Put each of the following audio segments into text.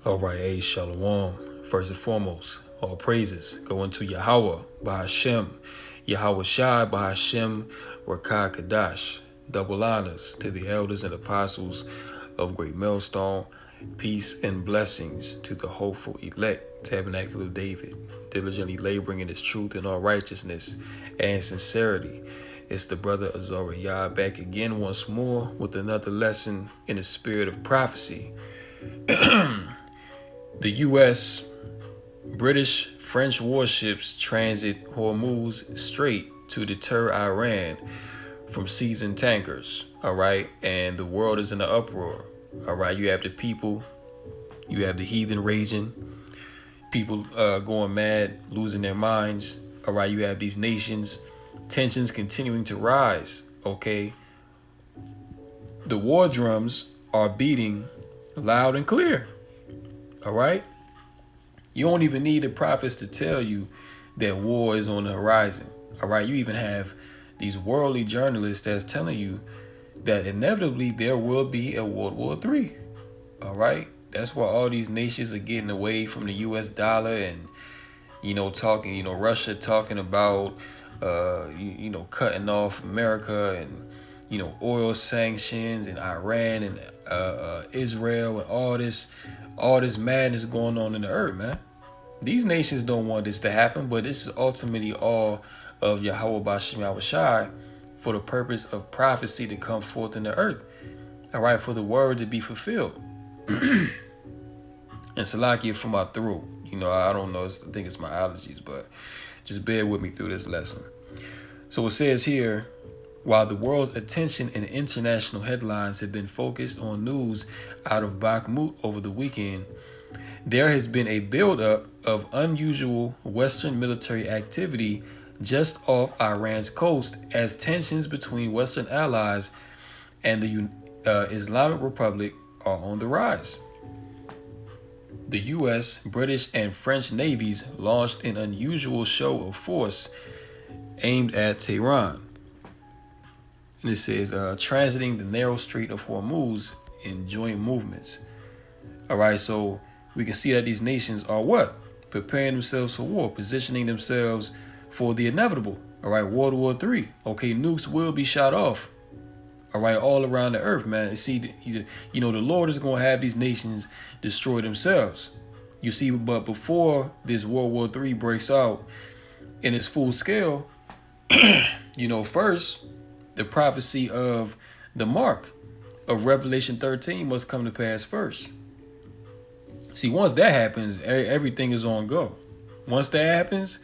All right, hey, Shalom. First and foremost, all praises go unto Yahweh, Bahashem, Yahweh Shai, Bahashem, Rakah Kadash. Double honors to the elders and apostles of Great Millstone. Peace and blessings to the hopeful elect, Tabernacle of David, diligently laboring in his truth and all righteousness and sincerity. It's the brother Azariah back again once more with another lesson in the spirit of prophecy. The U.S., British, French warships transit Hormuz Strait to deter Iran from seizing tankers. All right, and the world is in an uproar. All right, you have the people, you have the heathen raging, people going mad, losing their minds. All right, you have these nations, tensions continuing to rise. Okay, the war drums are beating loud and clear. All right. You don't even need the prophets to tell you that war is on the horizon. All right. You even have these worldly journalists that's telling you that inevitably there will be a World War III. All right. That's why all these nations are getting away from the US dollar and, talking, Russia talking about, cutting off America and, oil sanctions and Iran and Israel and all this madness going on in the earth, man. These nations don't want this to happen, but this is ultimately all of Yahweh Bashem Yahweh Shai for the purpose of prophecy to come forth in the earth. All right, for the word to be fulfilled. And Salakia for my throat. I don't know, I think it's my allergies, but just bear with me through this lesson. So it says here, while the world's attention and international headlines have been focused on news out of Bakhmut over the weekend, there has been a buildup of unusual Western military activity just off Iran's coast as tensions between Western allies and the Islamic Republic are on the rise. The U.S., British, and French navies launched an unusual show of force aimed at Tehran. And it says, transiting the narrow strait of Hormuz in joint movements. All right, so we can see that these nations are what? Preparing themselves for war, positioning themselves for the inevitable. All right, World War III. Okay, nukes will be shot off. All right, all around the earth, man. See, the Lord is going to have these nations destroy themselves. You see, but before this World War III breaks out in its full scale, first, the prophecy of the mark of Revelation 13 must come to pass first. See, once that happens, everything is on go. Once that happens,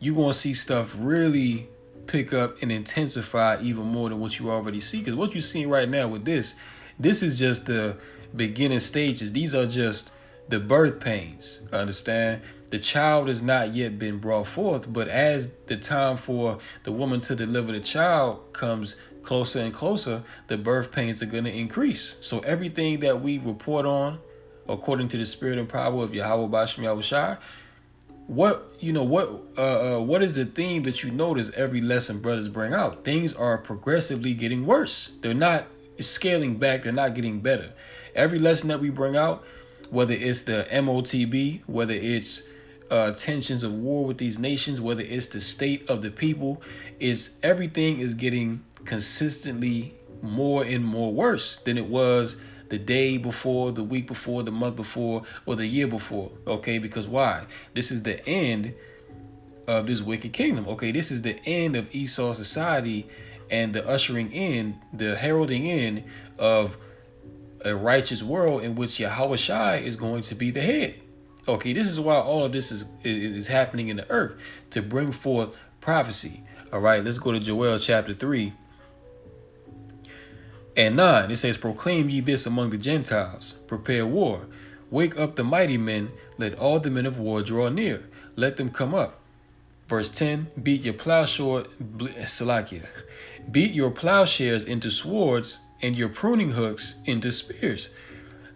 you're going to see stuff really pick up and intensify even more than what you already see. Because what you're seeing right now with this is just the beginning stages. These are just the birth pains. Understand? The child has not yet been brought forth, but as the time for the woman to deliver the child comes closer and closer, the birth pains are going to increase. So everything that we report on, according to the spirit and power of Yahweh Bashem Yahweh Shai, what is the theme that you notice every lesson brothers bring out? Things are progressively getting worse. They're not scaling back. They're not getting better. Every lesson that we bring out, whether it's the MOTB, whether it's tensions of war with these nations, whether it's the state of the people, everything is getting consistently more and more worse than it was the day before, the week before, the month before, or the year before. Okay, because why? This is the end of this wicked kingdom. Okay, this is the end of Esau society and the ushering in, the heralding in of a righteous world in which Yahweh Shai is going to be the head. Okay, this is why all of this is happening in the earth, to bring forth prophecy. All right, let's go to Joel chapter 3 and 9. It says, proclaim ye this among the Gentiles, prepare war. Wake up the mighty men, let all the men of war draw near. Let them come up. Verse 10, beat your plowshares into swords and your pruning hooks into spears.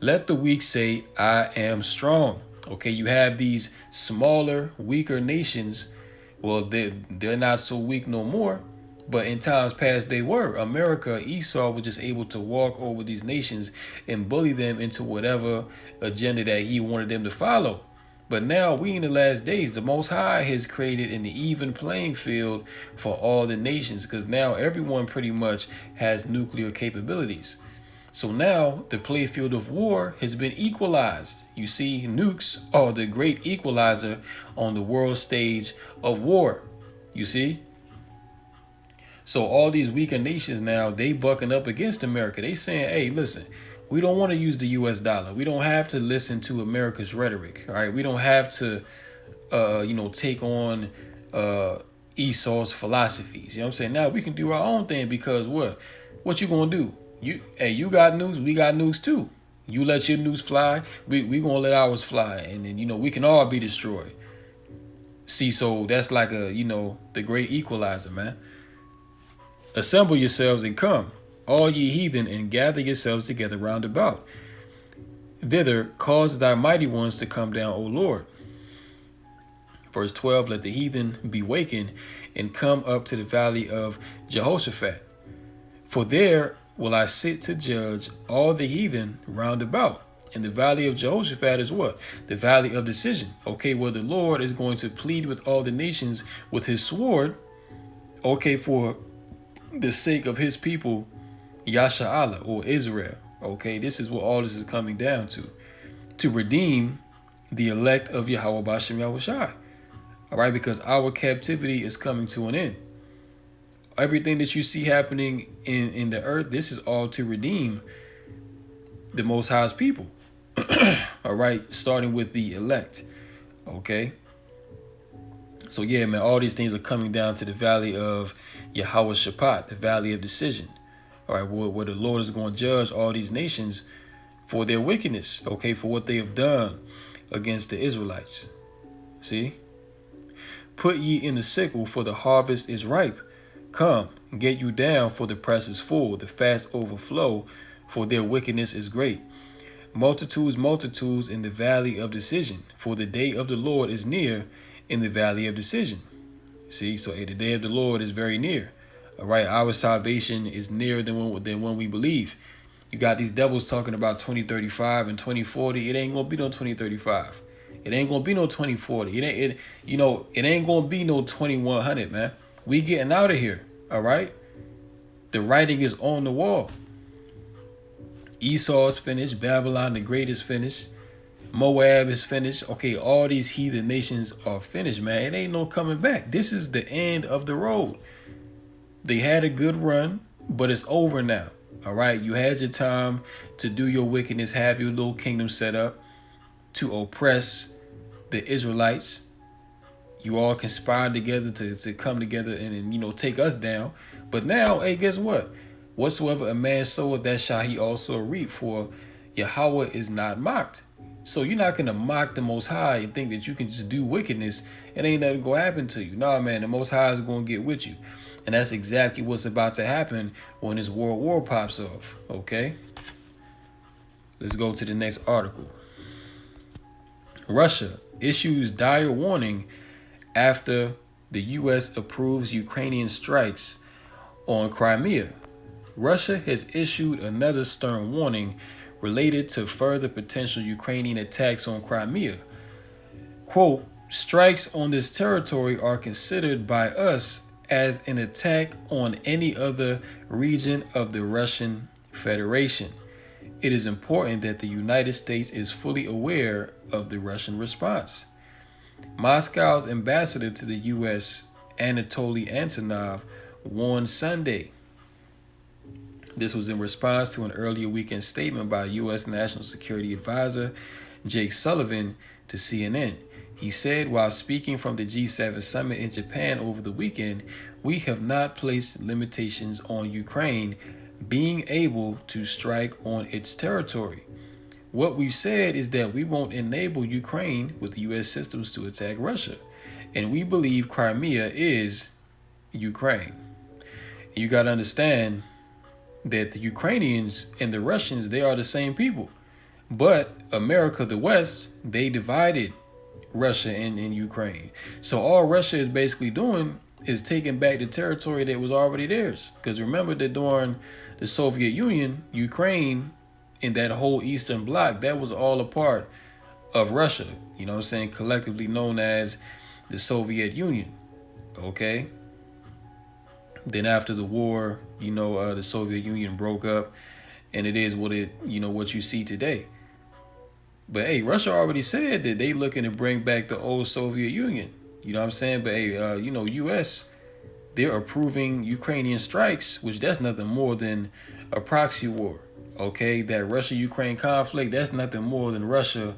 Let the weak say, I am strong. Okay, you have these smaller, weaker nations. Well, they're not so weak no more, But in times past, they were. America, Esau was just able to walk over these nations and bully them into whatever agenda that he wanted them to follow. But now we in the last days, the Most High has created an even playing field for all the nations, because now everyone pretty much has nuclear capabilities. So now the playfield of war has been equalized. You see, nukes are the great equalizer on the world stage of war. You see? So all these weaker nations now, they bucking up against America. They saying, hey, listen, we don't want to use the US dollar. We don't have to listen to America's rhetoric. All right. We don't have to take on Esau's philosophies. You know what I'm saying? Now we can do our own thing, because what you gonna do? You got nukes, we got nukes too. You let your nukes fly, we gonna let ours fly, and then we can all be destroyed. See, so that's like the great equalizer, man. Assemble yourselves and come, all ye heathen, and gather yourselves together round about. Thither cause thy mighty ones to come down, O Lord. Verse 12, let the heathen be wakened and come up to the valley of Jehoshaphat. For there will I sit to judge all the heathen round about. And the valley of Jehoshaphat is what? The valley of decision. Okay, well, the Lord is going to plead with all the nations with his sword. Okay, for the sake of his people, Yasha'Allah, or Israel. Okay, this is what all this is coming down to redeem the elect of Yahweh Bashem Yahushai. All right, because our captivity is coming to an end. Everything that you see happening in the earth, this is all to redeem the Most High's people. All right, starting with the elect. Okay. So yeah, man, all these things are coming down to the valley of Yahweh Shaphat, the valley of decision. All right, where the Lord is going to judge all these nations for their wickedness, okay, for what they have done against the Israelites. See? Put ye in the sickle, for the harvest is ripe. Come, get you down, for the press is full, the fast overflow, for their wickedness is great. Multitudes, multitudes in the valley of decision, for the day of the Lord is near in the valley of decision. See, so the day of the Lord is very near. All right, our salvation is nearer than when we believe. You got these devils talking about 2035 and 2040. It ain't gonna be no 2035. It ain't gonna be no 2040. It ain't gonna be no 2100, man. We getting out of here. All right. The writing is on the wall. Esau is finished. Babylon the Great is finished. Moab is finished. Okay, all these heathen nations are finished, man. It ain't no coming back. This is the end of the road. They had a good run, but it's over now. All right, you had your time to do your wickedness, have your little kingdom set up to oppress the Israelites. You all conspired together to come together and take us down. But now, hey, guess what? Whatsoever a man soweth, that shall he also reap. For Yahweh is not mocked. So you're not going to mock the Most High and think that you can just do wickedness and ain't nothing going to happen to you. Nah, man, the Most High is going to get with you. And that's exactly what's about to happen when this world war pops off. Okay? Let's go to the next article. Russia issues dire warning after the U.S. approves Ukrainian strikes on Crimea. Russia has issued another stern warning related to further potential Ukrainian attacks on Crimea. Quote, strikes on this territory are considered by us as an attack on any other region of the Russian Federation. It is important that the United States is fully aware of the Russian response. Moscow's ambassador to the U.S., Anatoly Antonov, warned Sunday. This was in response to an earlier weekend statement by U.S. National Security Advisor Jake Sullivan to CNN. He said while speaking from the G7 summit in Japan over the weekend, we have not placed limitations on Ukraine being able to strike on its territory. What we've said is that we won't enable Ukraine with U.S. systems to attack Russia. And we believe Crimea is Ukraine. You got to understand that the Ukrainians and the Russians, they are the same people. But America, the West, they divided Russia and Ukraine. So all Russia is basically doing is taking back the territory that was already theirs. Because remember that during the Soviet Union, Ukraine and that whole Eastern Bloc, that was all a part of Russia, you know what I'm saying, collectively known as the Soviet Union. Okay. Then after the war, the Soviet Union broke up, and it is what what you see today. But hey, Russia already said that they looking to bring back the old Soviet Union. You know what I'm saying? But hey, U.S., they're approving Ukrainian strikes, which that's nothing more than a proxy war. Okay, that Russia-Ukraine conflict, that's nothing more than Russia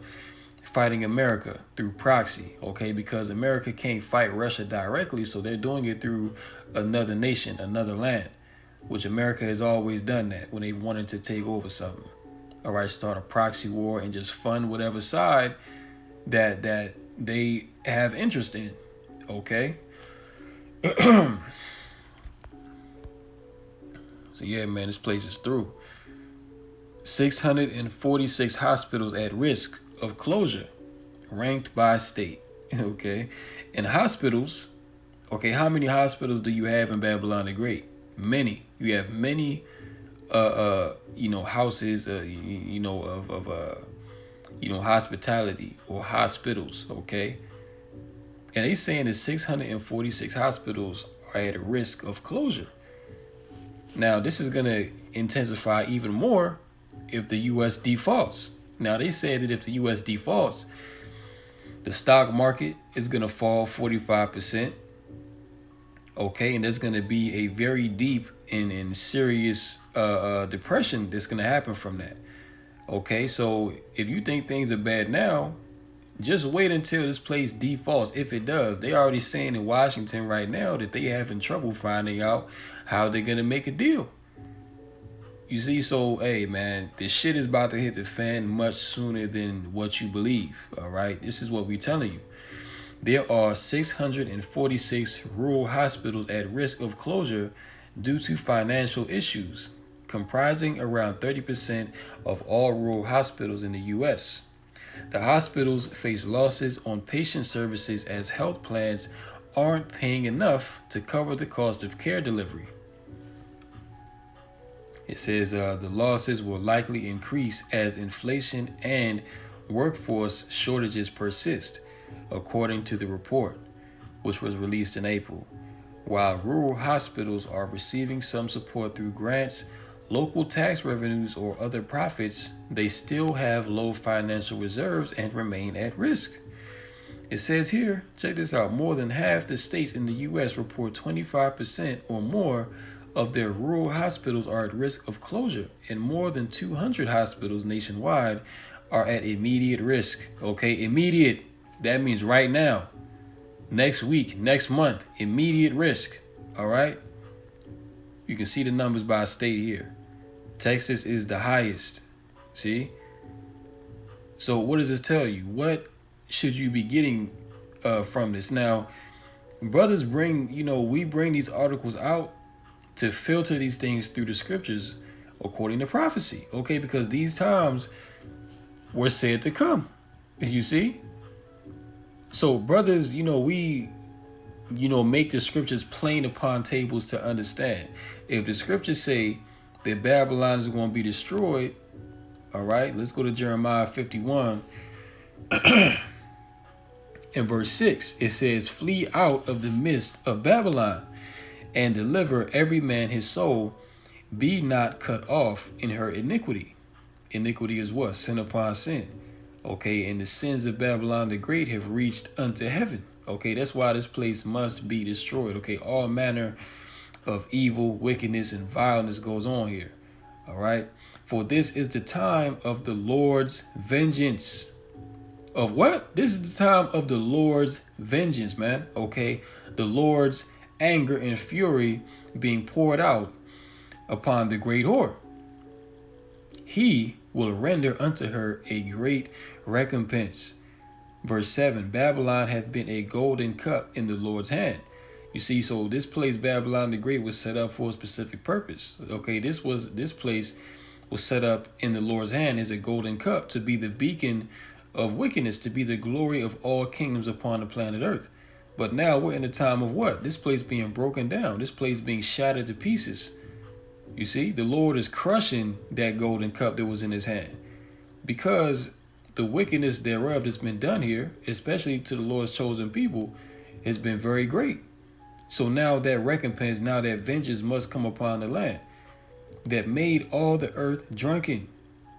fighting America through proxy. Okay, because America can't fight Russia directly, so they're doing it through another nation, another land, which America has always done that when they wanted to take over something. All right, start a proxy war and just fund whatever side that they have interest in. Okay. So yeah, man, this place is through. 646 hospitals at risk of closure, ranked by state. Okay. And hospitals, okay, how many hospitals do you have in Babylon the Great? Many. You have many houses of hospitality or hospitals, okay? And they saying that 646 hospitals are at risk of closure. Now, this is going to intensify even more if the U.S. defaults. Now, they said that if the U.S. defaults, the stock market is going to fall 45%. Okay, and there's going to be a very deep and serious depression that's going to happen from that. Okay, so if you think things are bad now, just wait until this place defaults. If it does, they already saying in Washington right now that they having trouble finding out how they're going to make a deal. You see, so, hey, man, this shit is about to hit the fan much sooner than what you believe, all right? This is what we're telling you. There are 646 rural hospitals at risk of closure due to financial issues, comprising around 30% of all rural hospitals in the U.S. The hospitals face losses on patient services as health plans aren't paying enough to cover the cost of care delivery. It says the losses will likely increase as inflation and workforce shortages persist, according to the report, which was released in April. While rural hospitals are receiving some support through grants, local tax revenues, or other profits, they still have low financial reserves and remain at risk. It says here, check this out, more than half the states in the U.S. report 25% or more of their rural hospitals are at risk of closure, and more than 200 hospitals nationwide are at immediate risk. Okay, immediate. That means right now, next week, next month, immediate risk. All right. You can see the numbers by state here. Texas is the highest. See? So what does this tell you? What should you be getting from this? Now, brothers we bring these articles out to filter these things through the scriptures according to prophecy. Okay, because these times were said to come. You see? So brothers, we make the scriptures plain upon tables to understand. If the scriptures say that Babylon is going to be destroyed, all right, let's go to Jeremiah 51 in verse 6. It says, flee out of the midst of Babylon and deliver every man his soul. Be not cut off in her iniquity. Iniquity is what? Sin upon sin. Okay, and the sins of Babylon the Great have reached unto heaven. Okay, that's why this place must be destroyed. Okay, all manner of evil, wickedness, and vileness goes on here. All right, for this is the time of the Lord's vengeance. Of what? This is the time of the Lord's vengeance, man. Okay, the Lord's anger and fury being poured out upon the great whore. He will render unto her a great recompense. Verse 7, Babylon hath been a golden cup in the Lord's hand. You see, so this place, Babylon the Great, was set up for a specific purpose. Okay, this place was set up in the Lord's hand as a golden cup to be the beacon of wickedness, to be the glory of all kingdoms upon the planet Earth. But now we're in a time of what? This place being broken down. This place being shattered to pieces. You see, the Lord is crushing that golden cup that was in his hand. Because the wickedness thereof that's been done here, especially to the Lord's chosen people, has been very great. So now that recompense, now that vengeance must come upon the land that made all the earth drunken.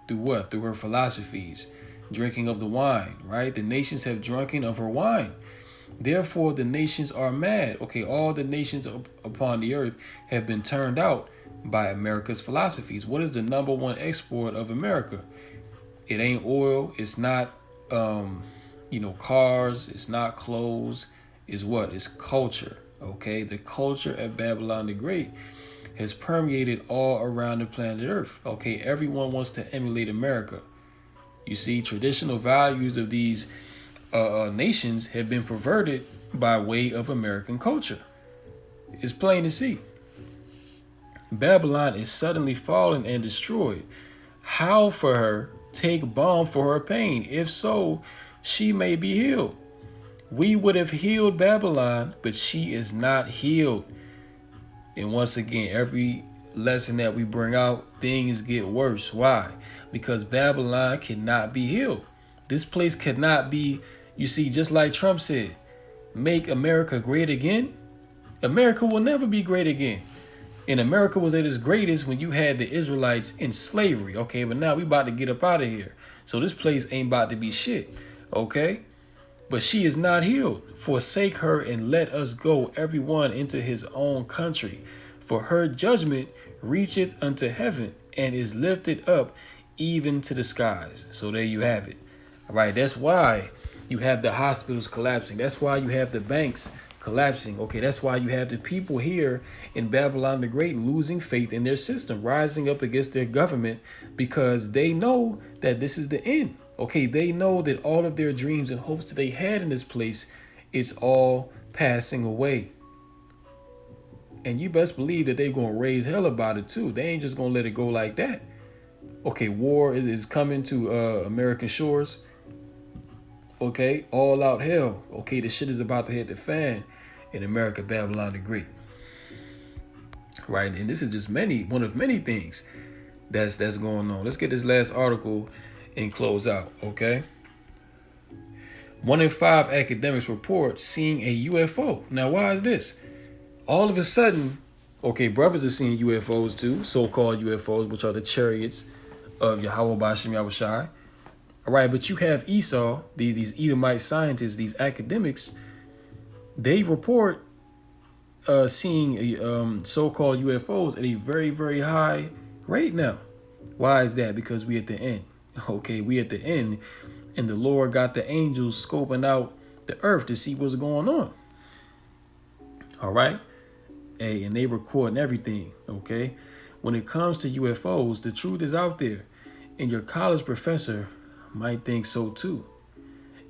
Through what? Through her philosophies, drinking of the wine, right? The nations have drunken of her wine. Therefore, the nations are mad. Okay, all the nations upon the earth have been turned out by America's philosophies. What is the number one export of America? It ain't oil. It's not, cars. It's not clothes. It's what? It's culture. Okay, the culture of Babylon the Great has permeated all around the planet Earth. Okay, everyone wants to emulate America. You see, traditional values of these nations have been perverted by way of American culture. It's plain to see. Babylon is suddenly fallen and destroyed. How for her take balm for her pain? If so, she may be healed. We would have healed Babylon, but she is not healed. And once again, every lesson that we bring out, things get worse. Why? Because Babylon cannot be healed. This place cannot be, you see, just like Trump said, make America great again. America will never be great again. And America was at its greatest when you had the Israelites in slavery. Okay, but now we about to get up out of here. So this place ain't about to be shit. Okay? But she is not healed. Forsake her and let us go, everyone into his own country. For her judgment reacheth unto heaven and is lifted up even to the skies. So there you have it. All right, that's why you have the hospitals collapsing. That's why you have the banks collapsing. Okay, that's why you have the people here in Babylon the Great losing faith in their system, rising up against their government because they know that this is the end. Okay, they know that all of their dreams and hopes that they had in this place, it's all passing away. And you best believe that they're going to raise hell about it too. They ain't just going to let it go like that. Okay, war is coming to American shores. Okay, all out hell. Okay, the shit is about to hit the fan in America, Babylon the Great. Right, and this is just one of many things that's going on. Let's get this last article and close out, okay? 1 in 5 academics report seeing a UFO. Now, why is this? All of a sudden, okay, brothers are seeing UFOs too, so-called UFOs, which are the chariots of Yahweh Bashim Yahushai. All right, but you have Esau, these Edomite scientists, these academics, they report seeing so-called UFOs at a very, very high rate now. Why is that? Because we at the end. Okay, we at the end, and the Lord got the angels scoping out the earth to see what's going on. All right, hey, and they recording everything. Okay, when it comes to UFOs, the truth is out there, and your college professor might think so too.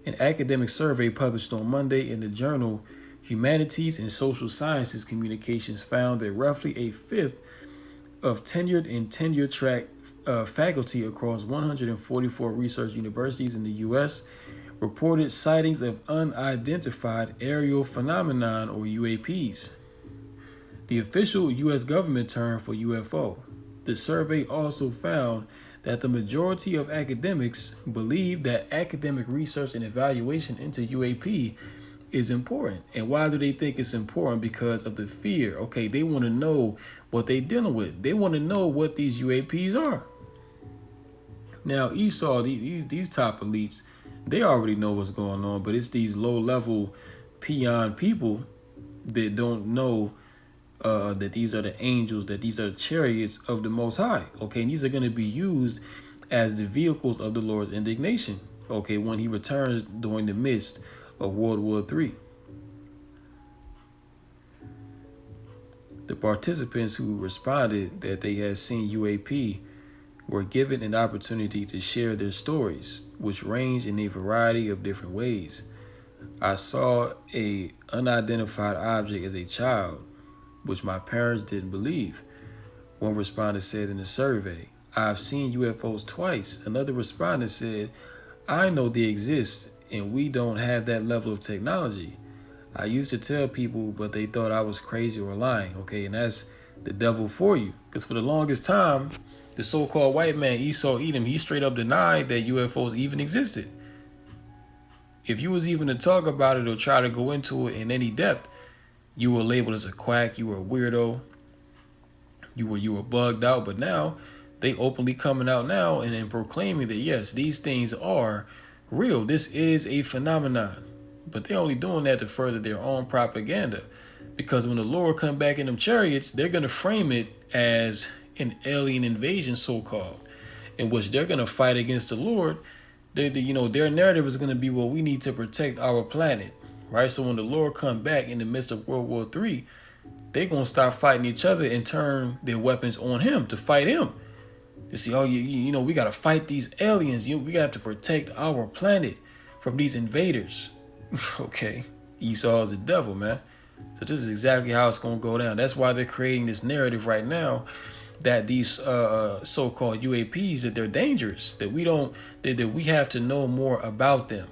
An academic survey published on Monday in the journal Humanities and Social Sciences Communications found that roughly a fifth of tenured and tenure-track faculty across 144 research universities in the U.S. reported sightings of unidentified aerial phenomenon, or UAPs, the official U.S. government term for UFO. The survey also found that the majority of academics believe that academic research and evaluation into UAP is important. And why do they think it's important? Because of the fear. Okay, they want to know what they're dealing with. They want to know what these UAPs are. Now, Esau, these top elites, they already know what's going on, but it's these low-level peon people that don't know that these are the angels, that these are the chariots of the Most High. Okay, and these are going to be used as the vehicles of the Lord's indignation. Okay, when he returns during the midst of World War III. The participants who responded that they had seen UAP were given an opportunity to share their stories, which range in a variety of different ways. I saw a unidentified object as a child, which my parents didn't believe. One respondent said in the survey, I've seen UFOs twice. Another respondent said, I know they exist and we don't have that level of technology. I used to tell people, but they thought I was crazy or lying. Okay, and that's the devil for you. Because for the longest time, the so-called white man, Esau Edom, he straight up denied that UFOs even existed. If you was even to talk about it or try to go into it in any depth, you were labeled as a quack, you were a weirdo, you were bugged out. But now they openly coming out now and proclaiming that yes, these things are real. This is a phenomenon. But they're only doing that to further their own propaganda. Because when the Lord come back in them chariots, they're gonna frame it as an alien invasion, so-called, in which they're gonna fight against the Lord. Their narrative is gonna be, well, we need to protect our planet, right? So when the Lord come back in the midst of World War III, they're gonna start fighting each other and turn their weapons on him to fight him. You see, we gotta fight these aliens. We gotta have to protect our planet from these invaders. Okay, Esau is the devil, man. So this is exactly how it's gonna go down. That's why they're creating this narrative right now that these so-called UAPs, that they're dangerous, that we have to know more about them.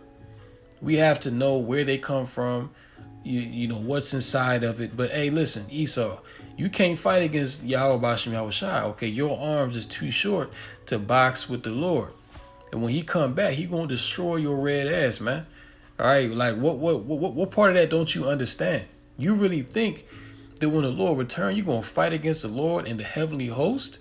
We have to know where they come from, you know what's inside of it. But hey, listen, Esau, you can't fight against Yahweh Bashem Yahushai. Okay, your arms is too short to box with the Lord. And when he come back, he gonna destroy your red ass, man. All right, like what part of that don't you understand? You really think that when the Lord return, you're gonna fight against the Lord and the heavenly host?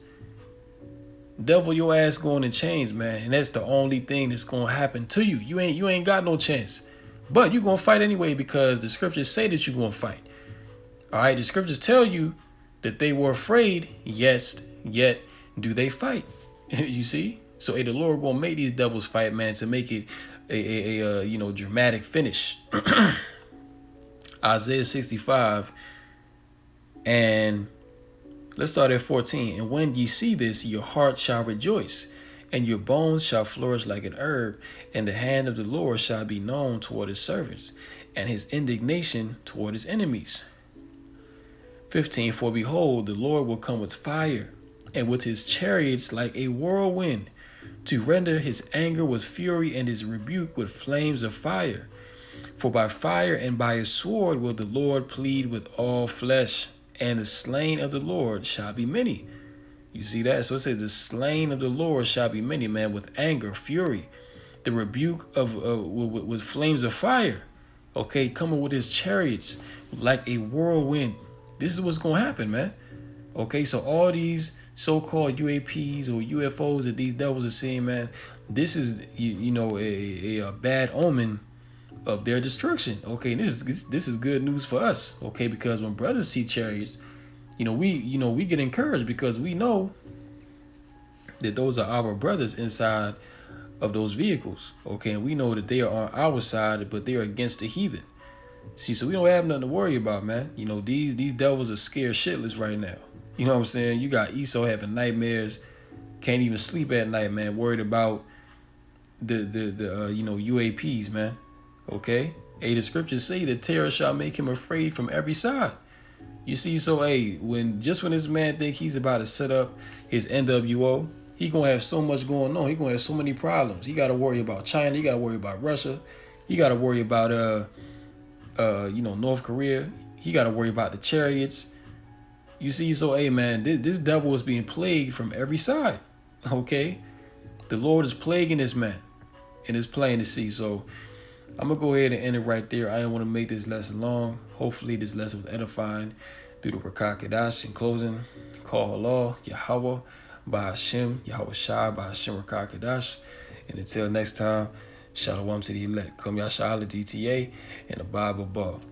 Devil, your ass going in chains, man, and that's the only thing that's gonna happen to you. You ain't got no chance, but you gonna fight anyway because the scriptures say that you're gonna fight. All right, the scriptures tell you that they were afraid, yes, yet do they fight? You see? So the Lord gonna make these devils fight, man, to make it a dramatic finish. Isaiah 65, and let's start at 14. And when ye see this, your heart shall rejoice, and your bones shall flourish like an herb, and the hand of the Lord shall be known toward his servants, and his indignation toward his enemies. 15. For behold, the Lord will come with fire, and with his chariots like a whirlwind, to render his anger with fury and his rebuke with flames of fire. For by fire and by his sword will the Lord plead with all flesh, and the slain of the Lord shall be many. You see that? So it says the slain of the Lord shall be many, man, with anger, fury, the rebuke with flames of fire. Okay, coming with his chariots like a whirlwind. This is what's going to happen, man. Okay, so all these so-called UAPs or UFOs that these devils are seeing, man, this is, a bad omen of their destruction. Okay, this is good news for us. Okay, because when brothers see chariots, we get encouraged because we know that those are our brothers inside of those vehicles. Okay, and we know that they are on our side, but they are against the heathen. See, so we don't have nothing to worry about, man. These devils are scared shitless right now. You know what I'm saying? You got Esau having nightmares, can't even sleep at night, man, worried about the UAPs, man. Okay? Hey, the scriptures say that terror shall make him afraid from every side. You see, so when this man think he's about to set up his NWO, he gonna have so much going on. He gonna have so many problems. He gotta worry about China. He gotta worry about Russia. He gotta worry about North Korea. He gotta worry about the chariots. You see, so man, this devil is being plagued from every side. Okay? The Lord is plaguing this man, and it's plain to see. So I'm going to go ahead and end it right there. I didn't want to make this lesson long. Hopefully this lesson was edifying through the Rakah Kadash. In closing, call Allah, Yahweh, by Hashem, Yahweh Shai, by Hashem Rakah Kadash. And until next time, Shalom to the elect. Kum Yasha Allah DTA and the Bible above.